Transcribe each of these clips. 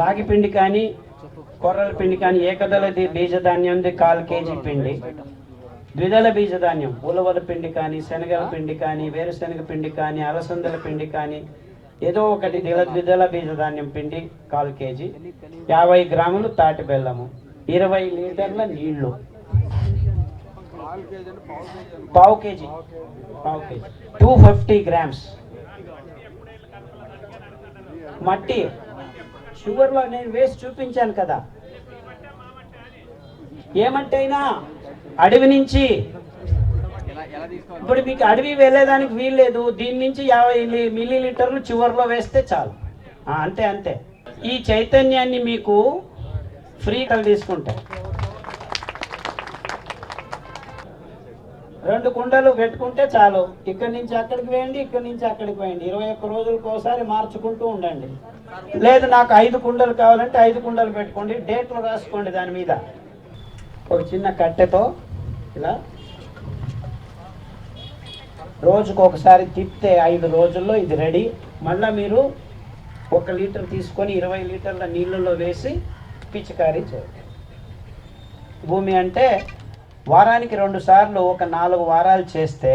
రాగి పిండి కానీ కొర్రల పిండి కానీ ఏకదళ బీజధాన్యం 1/4 కేజీ పిండి, ద్విదళ బీజధాన్యం ఉలవల పిండి కానీ శనగల పిండి కానీ వేరుశనగ పిండి కానీ అలసందల పిండి కానీ ఏదో ఒకటి ద్విదళ బీజధాన్యం పిండి 1/4 కేజీ, 50 గ్రాములు తాటి బెల్లము, 20 లీటర్ల నీళ్లు, పావు కేజీ 250 గ్రామ్స్ మట్టి. షుగర్లో నేను వేసి చూపించాను కదా. ఏమంటైనా అడవి నుంచి ఇప్పుడు మీకు అడవి వెళ్ళేదానికి వీల్లేదు, దీని నుంచి 50 మిల్లీలీటర్లు చివరిలో వేస్తే చాలు. అంతే. ఈ చైతన్యాన్ని మీకు ఫ్రీ తీసుకుంటారు. 2 కుండలు పెట్టుకుంటే చాలు. ఇక్కడి నుంచి అక్కడికి వేయండి, ఇక్కడి నుంచి అక్కడికి వేయండి. 21 రోజులకు ఒకసారి మార్చుకుంటూ ఉండండి. లేదు నాకు 5 కుండలు కావాలంటే 5 కుండలు పెట్టుకోండి, డేట్లు రాసుకోండి. దాని మీద ఒక చిన్న కట్టెతో ఇలా రోజుకు ఒకసారి తిప్పితే 5 రోజుల్లో ఇది రెడీ. మళ్ళీ మీరు 1 లీటర్ తీసుకొని 20 లీటర్ల నీళ్ళలో వేసి పిచికారీ చేయండి. భూమి అంటే వారానికి 2 సార్లు ఒక 4 వారాలు చేస్తే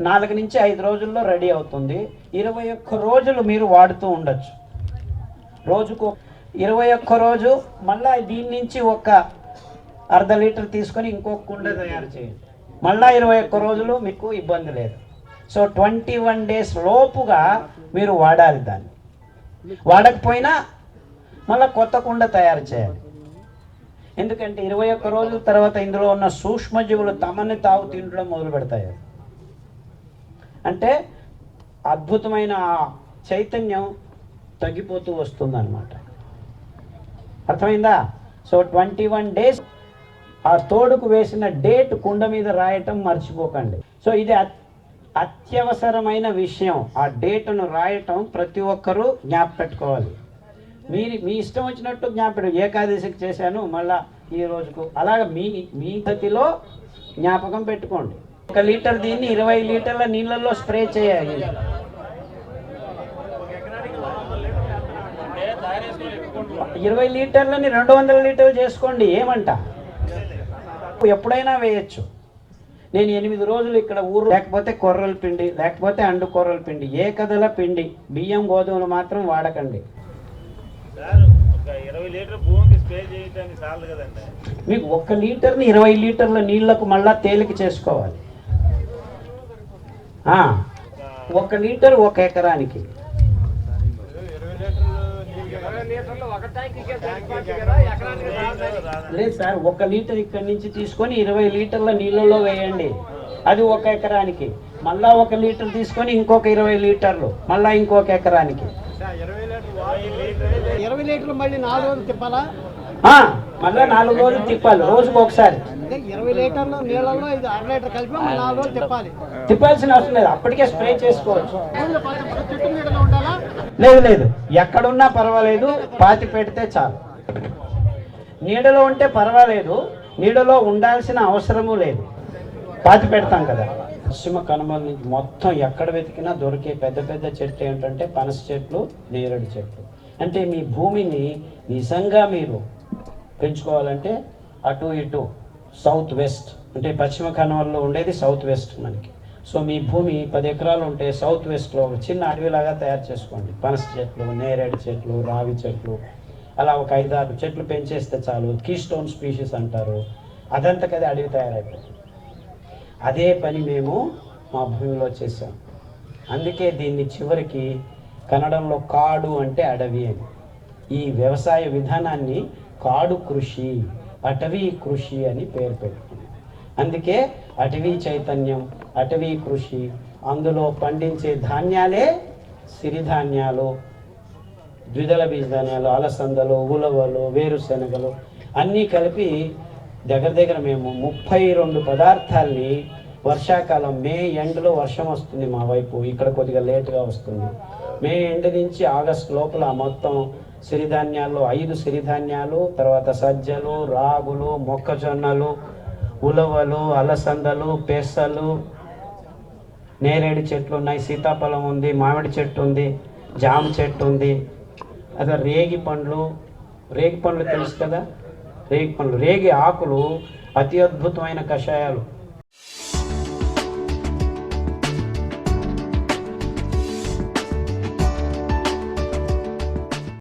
4 నుంచి 5 రోజుల్లో రెడీ అవుతుంది. 21 రోజులు మీరు వాడుతూ ఉండొచ్చు. రోజుకు 21 రోజు మళ్ళీ దీని నుంచి ఒక 1/2 లీటర్ తీసుకొని ఇంకొక కుండ తయారు చేయండి. మళ్ళీ 21 రోజులు మీకు ఇబ్బంది లేదు. సో 21 డేస్ లోపుగా మీరు వాడాలి. దాన్ని వాడకపోయినా మళ్ళీ కొత్త కుండ తయారు చేయాలి. ఎందుకంటే 21 రోజుల తర్వాత ఇందులో ఉన్న సూక్ష్మజీవులు తమని తావు తినడం మొదలు పెడతాయి. అంటే అద్భుతమైన చైతన్యం తగ్గిపోతూ వస్తుందన్నమాట. అర్థమైందా? సో 21 డేస్ ఆ తోడుకు వేసిన డేట్ కుండ మీద రాయటం మర్చిపోకండి. సో ఇది అత్యవసరమైన విషయం. ఆ డేట్ను రాయటం ప్రతి ఒక్కరూ జ్ఞాపపెట్టుకోవాలి. మీ ఇష్టం వచ్చినట్టు జ్ఞాపకం. ఏకాదశికి చేశాను మళ్ళా ఈ రోజుకు, అలాగా మీ గతిలో జ్ఞాపకం పెట్టుకోండి. 1 లీటర్ దీన్ని 20 లీటర్ల నీళ్ళల్లో స్ప్రే చేయాలి. ఇరవై లీటర్లని 200 లీటర్లు చేసుకోండి. ఏమంట ఎప్పుడైనా వేయచ్చు. నేను 8 రోజులు ఇక్కడ ఊరు లేకపోతే కొర్రల పిండి లేకపోతే అండు కొర్రల పిండి, ఏకదళ పిండి, బియ్యం గోధుమలు మాత్రం వాడకండి. మీకు 1 లీటర్ని 20 లీటర్ల నీళ్లకు మళ్ళా తేలిక చేసుకోవాలి. 1 లీటర్ 1 ఎకరానికి. లేదు సార్, 1 లీటర్ ఇక్కడి నుంచి తీసుకొని 20 లీటర్ల నీళ్ళలో వేయండి. అది 1 ఎకరానికి. మళ్ళా 1 లీటర్ తీసుకొని ఇంకొక 20 లీటర్లు మళ్ళా ఇంకొక ఎకరానికి. 20 లీటర్లు మళ్ళీ 4 రోజులు తిప్పాలా? మళ్ళీ 4 రోజులు తిప్పాలి, రోజుకు ఒకసారి. 20 లీటర్లు నీళ్ళలో ఇది 1/2 లీటర్ కలిపి 4 రోజులు తిప్పాలి. తిప్పాల్సిన అవసరం లేదు, అప్పటికే స్ప్రే చేసుకోవచ్చు. చెట్టు నీడలో ఉండాలా? లేదు, ఎక్కడున్నా పర్వాలేదు, పాతి పెడితే చాలు. నీడలో ఉంటే పర్వాలేదు, నీడలో ఉండాల్సిన అవసరము లేదు, పాతి పెడతాం కదా. పశ్చిమ కనుమల నుంచి మొత్తం ఎక్కడ వెతికినా దొరికే పెద్ద పెద్ద చెట్లు ఏంటంటే పనస చెట్లు, నేరేడు చెట్లు. అంటే మీ భూమిని నిజంగా మీరు పెంచుకోవాలంటే అటు ఇటు సౌత్ వెస్ట్, అంటే పశ్చిమ కనుమలలో ఉండేది సౌత్ వెస్ట్ మనకి. సో మీ భూమి 10 ఎకరాలు ఉంటే సౌత్ వెస్ట్లో ఒక చిన్న అడవిలాగా తయారు చేసుకోండి. పనస చెట్లు, నేరేడు చెట్లు, రావి చెట్లు, అలా ఒక 5-6 చెట్లు పెంచేస్తే చాలు. కీ స్టోన్ స్పీషీస్ అంటారు. అదంతకదే అడవి తయారైపోతుంది. అదే పని మేము మా భూమిలో చేసాం. అందుకే దీన్ని చివరికి కన్నడంలో కాడు అంటే అడవి అని. ఈ వ్యవసాయ విధానాన్ని కాడు కృషి, అటవీ కృషి అని పేరు పెట్టుకున్నాం. అందుకే అటవీ చైతన్యం, అటవీ కృషి. అందులో పండించే ధాన్యాలే సిరిధాన్యాలు, ద్విదళ బీజధాన్యాలు, అలసందలు, ఉలవలు, వేరుశనగలు అన్నీ కలిపి దగ్గర మేము 32 పదార్థాలని వర్షాకాలం మే ఎండ్లో వర్షం వస్తుంది మా వైపు, ఇక్కడ కొద్దిగా లేటుగా వస్తుంది. మే ఎండ్ నుంచి ఆగస్టు లోపల మొత్తం సిరిధాన్యాల్లో 5 సిరిధాన్యాలు, తర్వాత సజ్జలు, రాగులు, మొక్కజొన్నలు, ఉలవలు, అలసందలు, పెసలు, నేరేడు చెట్లు ఉన్నాయి, సీతాఫలం ఉంది, మామిడి చెట్టు ఉంది, జామ చెట్టు ఉంది, అదే రేగి పండ్లు తెలుసు కదా, రేగి పండ్లు, రేగి ఆకులు అతి అద్భుతమైన కషాయాలు.